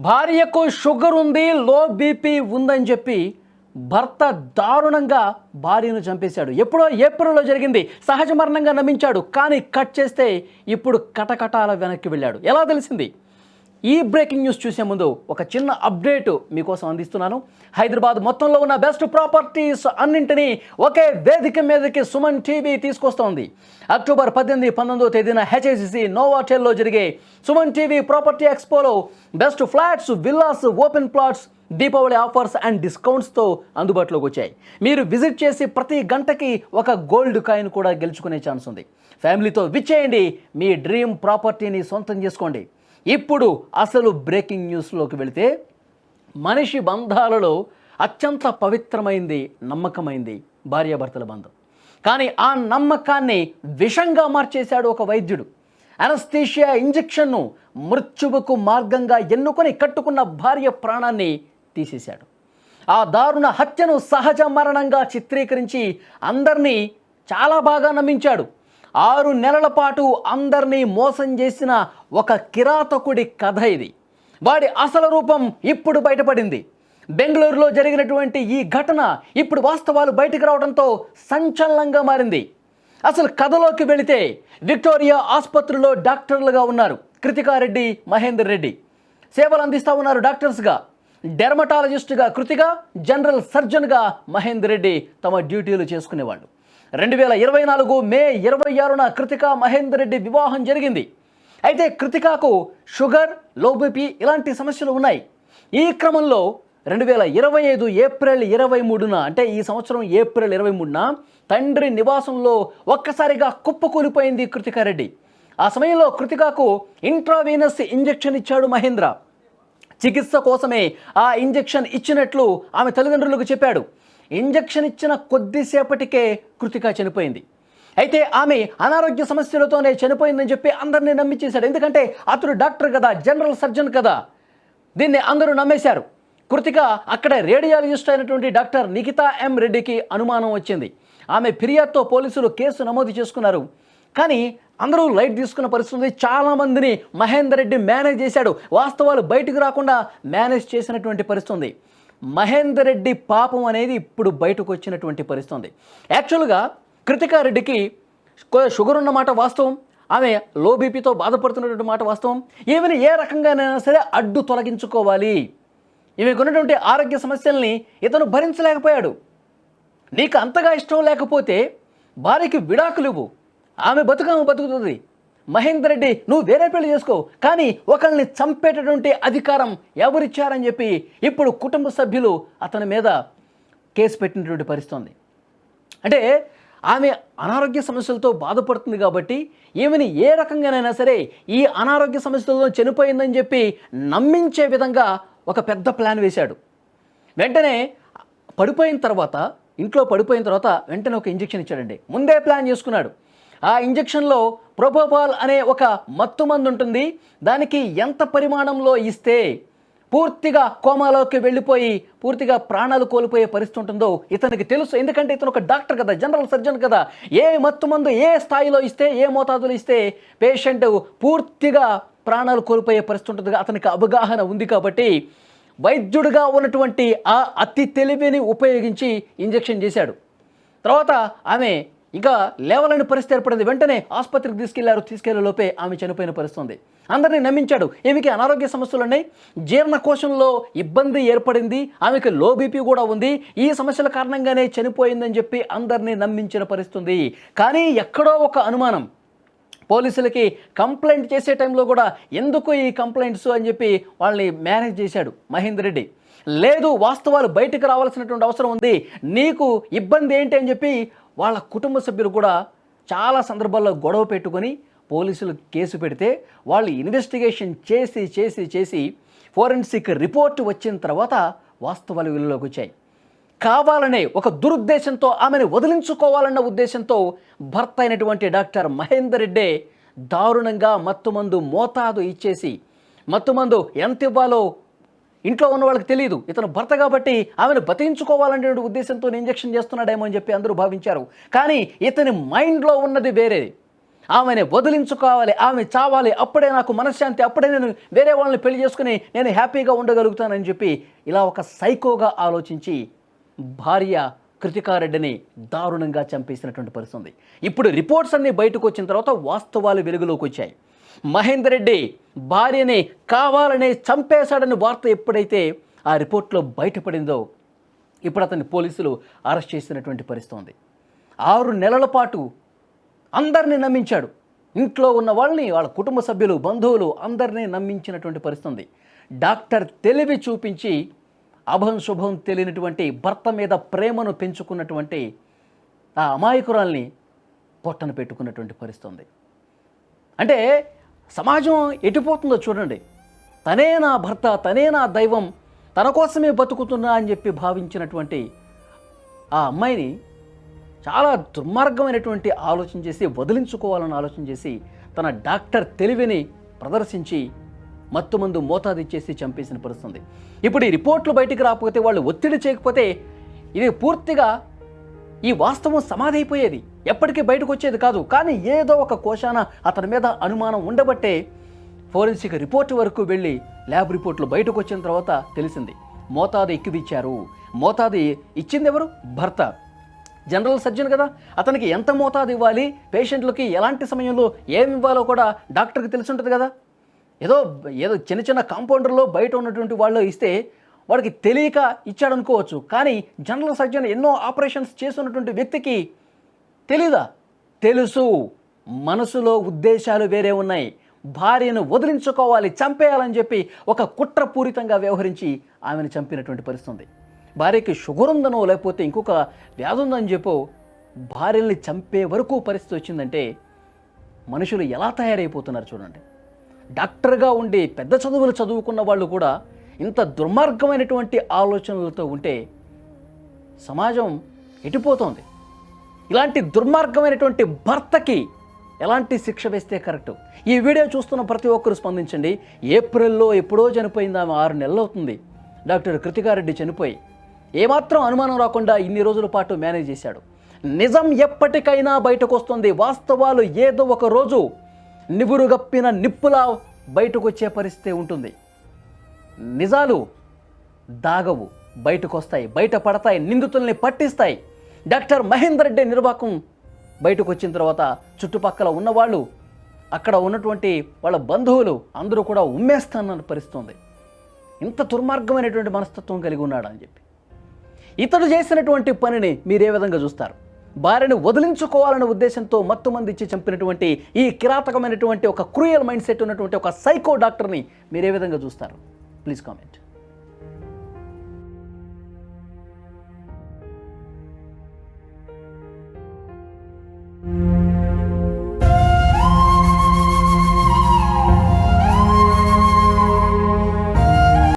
భార్యకు షుగర్ ఉంది, low BP ఉందని చెప్పి భర్త దారుణంగా భార్యను చంపేశాడు. ఎప్పుడో ఏప్రిల్లో జరిగింది. సహజ మరణంగా నమ్మించాడు. కానీ కట్ చేస్తే ఇప్పుడు కటకటాల వెనక్కి వెళ్ళాడు. ఎలా తెలిసింది? ఈ బ్రేకింగ్ న్యూస్ చూసే ముందు ఒక చిన్న అప్డేట్ మీకోసం అందిస్తున్నాను. హైదరాబాద్ మొత్తంలో ఉన్న బెస్ట్ ప్రాపర్టీస్ అన్నింటినీ ఒకే వేదిక మీదకి సుమన్ టీవీ తీసుకొస్తోంది. అక్టోబర్ 18, 19వ తేదీన హెచ్ఐసిసి నోవాటెల్లో జరిగే సుమన్ టీవీ ప్రాపర్టీ ఎక్స్పోలో best flats, villas, open plots, Deepavali offers and డిస్కౌంట్స్తో అందుబాటులోకి వచ్చాయి. మీరు విజిట్ చేసి ప్రతి గంటకి ఒక గోల్డ్ కాయిన్ కూడా గెలుచుకునే ఛాన్స్ ఉంది. ఫ్యామిలీతో విచ్చేయండి, మీ డ్రీమ్ ప్రాపర్టీని సొంతం చేసుకోండి. ఇప్పుడు అసలు బ్రేకింగ్ న్యూస్లోకి వెళితే, మనిషి బంధాలలో అత్యంత పవిత్రమైంది, నమ్మకమైంది భార్యాభర్తల బంధం. కానీ ఆ నమ్మకాన్ని విషంగా మార్చేశాడు ఒక వైద్యుడు. అనస్థీషియా ఇంజెక్షన్ను మృత్యువుకు మార్గంగా ఎన్నుకొని కట్టుకున్న భార్య ప్రాణాన్ని తీసేశాడు. ఆ దారుణ హత్యను సహజ మరణంగా చిత్రీకరించి అందరినీ చాలా బాగా నమ్మించాడు. 6 నెలల పాటు అందరినీ మోసం చేసిన ఒక కిరాతకుడి కథ ఇది. వాడి అసలు రూపం ఇప్పుడు బయటపడింది. బెంగళూరులో జరిగినటువంటి ఈ ఘటన ఇప్పుడు వాస్తవాలు బయటకు రావడంతో సంచలనంగా మారింది. అసలు కథలోకి వెళితే, విక్టోరియా ఆసుపత్రిలో డాక్టర్లుగా ఉన్నారు కృతికారెడ్డి, మహేందర్ రెడ్డి. సేవలు అందిస్తూ ఉన్నారు డాక్టర్స్గా. డెర్మటాలజిస్టుగా కృతిక, జనరల్ సర్జన్గా మహేందర్ రెడ్డి తమ డ్యూటీలు చేసుకునేవాళ్ళు. 2024 మే 26న కృతిక, మహేందర్ రెడ్డి వివాహం జరిగింది. అయితే కృతికకు షుగర్, లో బీపీ ఇలాంటి సమస్యలు ఉన్నాయి. ఈ క్రమంలో 2025 ఏప్రిల్ 23న, అంటే ఈ సంవత్సరం ఏప్రిల్ 23న తండ్రి నివాసంలో ఒక్కసారిగా కుప్పకూలిపోయింది కృతికారెడ్డి. ఆ సమయంలో కృతికకు ఇంట్రావీనస్ ఇంజెక్షన్ ఇచ్చాడు మహేంద్ర. చికిత్స కోసమే ఆ ఇంజెక్షన్ ఇచ్చినట్లు ఆమె తల్లిదండ్రులకు చెప్పాడు. ఇంజెక్షన్ ఇచ్చిన కొద్దిసేపటికే కృతిక చనిపోయింది. అయితే ఆమె అనారోగ్య సమస్యలతోనే చనిపోయిందని చెప్పి అందరినీ నమ్మించేశాడు. ఎందుకంటే అతడు డాక్టర్ కదా, జనరల్ సర్జన్ కదా. దీన్ని అందరూ నమ్మేశారు. కృతిక అక్కడ రేడియాలజిస్ట్ అయినటువంటి డాక్టర్ నిఖితా ఎం రెడ్డికి అనుమానం వచ్చింది. ఆమె ఫిర్యాదుతో పోలీసులు కేసు నమోదు చేసుకున్నారు. కానీ అందరూ లైట్ తీసుకున్న పరిస్థితి. చాలామందిని మహేందర్ రెడ్డి మేనేజ్ చేశాడు. వాస్తవాలు బయటకు రాకుండా మేనేజ్ చేసినటువంటి పరిస్థితి. మహేందర్ రెడ్డి పాపం అనేది ఇప్పుడు బయటకు వచ్చినటువంటి పరిస్థితి. యాక్చువల్గా కృతికారెడ్డికి షుగర్ ఉన్న మాట వాస్తవం. ఆమె లో బీపీతో బాధపడుతున్నటువంటి మాట వాస్తవం. ఈమెను ఏ రకంగానైనా సరే అడ్డు తొలగించుకోవాలి. ఈమెకున్నటువంటి ఆరోగ్య సమస్యల్ని ఇతను భరించలేకపోయాడు. నీకు అంతగా ఇష్టం లేకపోతే భార్యకి విడాకులు ఇవ్వు, ఆమె బతుకుతుంది. మహేందర్ రెడ్డి, నువ్వు వేరే పెళ్లి చేసుకో, కానీ ఒకరిని చంపేటటువంటి అధికారం ఎవరిచ్చారని చెప్పి ఇప్పుడు కుటుంబ సభ్యులు అతని మీద కేసు పెట్టినటువంటి పరిస్థితి. అంటే ఆమె అనారోగ్య సమస్యలతో బాధపడుతుంది కాబట్టి ఈమెని ఏ రకంగానైనా సరే ఈ అనారోగ్య సమస్యలతో చనిపోయిందని చెప్పి నమ్మించే విధంగా ఒక పెద్ద ప్లాన్ వేశాడు. వెంటనే ఇంట్లో పడిపోయిన తర్వాత వెంటనే ఒక ఇంజెక్షన్ ఇచ్చాడండి. ముందే ప్లాన్ చేసుకున్నాడు. ఆ ఇంజెక్షన్లో ప్రొపోపాల్ అనే ఒక మత్తు మందు ఉంటుంది. దానికి ఎంత పరిమాణంలో ఇస్తే పూర్తిగా కోమాలోకి వెళ్ళిపోయి పూర్తిగా ప్రాణాలు కోల్పోయే పరిస్థితి ఉంటుందో ఇతనికి తెలుసు. ఎందుకంటే ఇతను ఒక డాక్టర్ కదా, జనరల్ సర్జన్ కదా. ఏ మత్తు మందు ఏ స్థాయిలో ఇస్తే, ఏ మోతాదులో ఇస్తే పేషెంట్ పూర్తిగా ప్రాణాలు కోల్పోయే పరిస్థితి ఉంటుందిగా అతనికి అవగాహన ఉంది. కాబట్టి వైద్యుడిగా ఉన్నటువంటి ఆ అతి తెలివిని ఉపయోగించి ఇంజెక్షన్ చేశాడు. తర్వాత ఆమె ఇంకా లేవలేని పరిస్థితి ఏర్పడింది. వెంటనే ఆసుపత్రికి తీసుకెళ్లే లోపే ఆమె చనిపోయిన పరిస్థితి. అందరినీ నమ్మించాడు. ఈమెకి అనారోగ్య సమస్యలు ఉన్నాయి, జీర్ణకోశంలో ఇబ్బంది ఏర్పడింది, ఆమెకి లో బీపీ కూడా ఉంది, ఈ సమస్యల కారణంగానే చనిపోయిందని చెప్పి అందరినీ నమ్మించిన పరిస్థితి. కానీ ఎక్కడో ఒక అనుమానం. పోలీసులకి కంప్లైంట్ చేసే టైంలో కూడా ఎందుకు ఈ కంప్లైంట్స్ అని చెప్పి వాళ్ళని మేనేజ్ చేశాడు మహేందర్ రెడ్డి. లేదు, వాస్తవాలు బయటకు రావాల్సినటువంటి అవసరం ఉంది, నీకు ఇబ్బంది ఏంటి అని చెప్పి వాళ్ళ కుటుంబ సభ్యులు కూడా చాలా సందర్భాల్లో గొడవ పెట్టుకొని పోలీసులు కేసు పెడితే వాళ్ళు ఇన్వెస్టిగేషన్ చేసి ఫోరెన్సిక్ రిపోర్ట్ వచ్చిన తర్వాత వాస్తవాలు వెలుగులోకి వచ్చాయి. కావాలనే ఒక దురుద్దేశంతో ఆమెను వదిలించుకోవాలన్న ఉద్దేశంతో భర్త అయినటువంటి డాక్టర్ మహేందర్ రెడ్డి దారుణంగా మత్తుమందు మోతాదు ఇచ్చేసి, మత్తుమందు ఎంత ఇవ్వాలో ఇంట్లో ఉన్న వాళ్ళకి తెలియదు. ఇతను భర్త కాబట్టి ఆమెను బతికించుకోవాలనే ఉద్దేశంతో ఇంజెక్షన్ చేస్తున్నాడేమో అని చెప్పి అందరూ భావించారు. కానీ ఇతని మైండ్లో ఉన్నది వేరేది. ఆమెని వదిలించుకోవాలి, ఆమె చావాలి, అప్పుడే నాకు మనశ్శాంతి, అప్పుడే నేను వేరే వాళ్ళని పెళ్లి చేసుకుని నేను హ్యాపీగా ఉండగలుగుతానని చెప్పి ఇలా ఒక సైకోగా ఆలోచించి భార్య కృతికారెడ్డిని దారుణంగా చంపేసినటువంటి పరిస్థితి ఉంది. ఇప్పుడు రిపోర్ట్స్ అన్నీ బయటకు వచ్చిన తర్వాత వాస్తవాలు వెలుగులోకి వచ్చాయి. మహేందర్ రెడ్డి భార్యని కావాలనే చంపేశాడని వార్త ఎప్పుడైతే ఆ రిపోర్ట్లో బయటపడిందో ఇప్పుడు అతన్ని పోలీసులు అరెస్ట్ చేసినటువంటి పరిస్థితి ఉంది. 6 నెలల పాటు అందరినీ నమ్మించాడు. ఇంట్లో ఉన్న వాళ్ళని, వాళ్ళ కుటుంబ సభ్యులు, బంధువులు అందరినీ నమ్మించినటువంటి పరిస్థితి ఉంది. డాక్టర్ తెలివి చూపించి అభం శుభం తెలియనటువంటి భర్త మీద ప్రేమను పెంచుకున్నటువంటి ఆ అమాయకురాల్ని పొట్టన పెట్టుకున్నటువంటి పరిస్థితి ఉంది. అంటే సమాజం ఎటుపోతుందో చూడండి. తనే నా భర్త, తనే నా దైవం, తన కోసమే బతుకుతున్నా అని చెప్పి భావించినటువంటి ఆ అమ్మాయిని చాలా దుర్మార్గమైనటువంటి ఆలోచన చేసి వదిలించుకోవాలని ఆలోచన చేసి తన డాక్టర్ తెలివిని ప్రదర్శించి మత్తుమందు మోతాదిచ్చేసి చంపేసిన పరిస్థితి. ఇప్పుడు ఈ రిపోర్ట్లు బయటికి రాకపోతే, వాళ్ళు ఒత్తిడి చేయకపోతే ఇది పూర్తిగా ఈ వాస్తవం సమాధి అయిపోయేది, ఎప్పటికీ బయటకు వచ్చేది కాదు. కానీ ఏదో ఒక కోశాన అతని మీద అనుమానం ఉండబట్టే ఫోరెన్సిక్ రిపోర్ట్ వరకు వెళ్ళి ల్యాబ్ రిపోర్ట్లు బయటకు వచ్చిన తర్వాత తెలిసింది మోతాదు ఎక్కువిచ్చారు. మోతాదు ఇచ్చింది ఎవరు? భర్త. జనరల్ సర్జన్ కదా, అతనికి ఎంత మోతాదు ఇవ్వాలి, పేషెంట్లకి ఎలాంటి సమయంలో ఏమి ఇవ్వాలో కూడా డాక్టర్కి తెలిసి ఉంటుంది కదా. ఏదో చిన్న చిన్న కాంపౌండర్లో బయట ఉన్నటువంటి వాళ్ళు ఇస్తే వాడికి తెలియక ఇచ్చాడనుకోవచ్చు. కానీ జనరల్ సర్జన్ ఎన్నో ఆపరేషన్స్ చేస్తున్నటువంటి వ్యక్తికి తెలీదా? తెలుసు. మనసులో ఉద్దేశాలు వేరే ఉన్నాయి. భార్యను వదిలించుకోవాలి, చంపేయాలని చెప్పి ఒక కుట్రపూరితంగా వ్యవహరించి ఆమెను చంపినటువంటి పరిస్థితి ఉంది. భార్యకి షుగర్ ఉందనో లేకపోతే ఇంకొక వ్యాధి ఉందని చెప్పో భార్యల్ని చంపే వరకు పరిస్థితి వచ్చిందంటే మనుషులు ఎలా తయారైపోతున్నారు చూడండి. డాక్టర్గా ఉండి పెద్ద చదువులు చదువుకున్న వాళ్ళు కూడా ఇంత దుర్మార్గమైనటువంటి ఆలోచనలతో ఉంటే సమాజం ఎటుపోతోంది. ఇలాంటి దుర్మార్గమైనటువంటి భర్తకి ఎలాంటి శిక్ష వేస్తే కరెక్టు? ఈ వీడియో చూస్తున్న ప్రతి ఒక్కరు స్పందించండి. ఏప్రిల్లో ఎప్పుడో చనిపోయింది ఆమె, 6 నెలలు అవుతుంది డాక్టర్ కృతికారెడ్డి చనిపోయి. ఏమాత్రం అనుమానం రాకుండా ఇన్ని రోజుల పాటు మేనేజ్ చేశాడు. నిజం ఎప్పటికైనా బయటకు వస్తుంది. వాస్తవాలు ఏదో ఒక రోజు నివురుగప్పిన నిప్పులా బయటకు వచ్చే పరిస్థితి ఉంటుంది. నిజాలు దాగవు, బయటకు వస్తాయి, బయట పడతాయి, నిందితుల్ని పట్టిస్తాయి. డాక్టర్ మహేందర్ రెడ్డి నిర్వాకం బయటకు వచ్చిన తర్వాత చుట్టుపక్కల ఉన్నవాళ్ళు, అక్కడ ఉన్నటువంటి వాళ్ళ బంధువులు అందరూ కూడా ఉమ్మేస్తానన్న పరిస్థితి ఉంది. ఇంత దుర్మార్గమైనటువంటి మనస్తత్వం కలిగి ఉన్నాడు అని చెప్పి ఇతడు చేసినటువంటి పనిని మీరే విధంగా చూస్తారు? భార్యను వదిలించుకోవాలనే ఉద్దేశంతో మత్తుమంది ఇచ్చి చంపినటువంటి ఈ కిరాతకమైనటువంటి ఒక క్రూయల్ మైండ్ సెట్ ఉన్నటువంటి ఒక సైకో డాక్టర్ని మీరే విధంగా చూస్తారు? Please comment.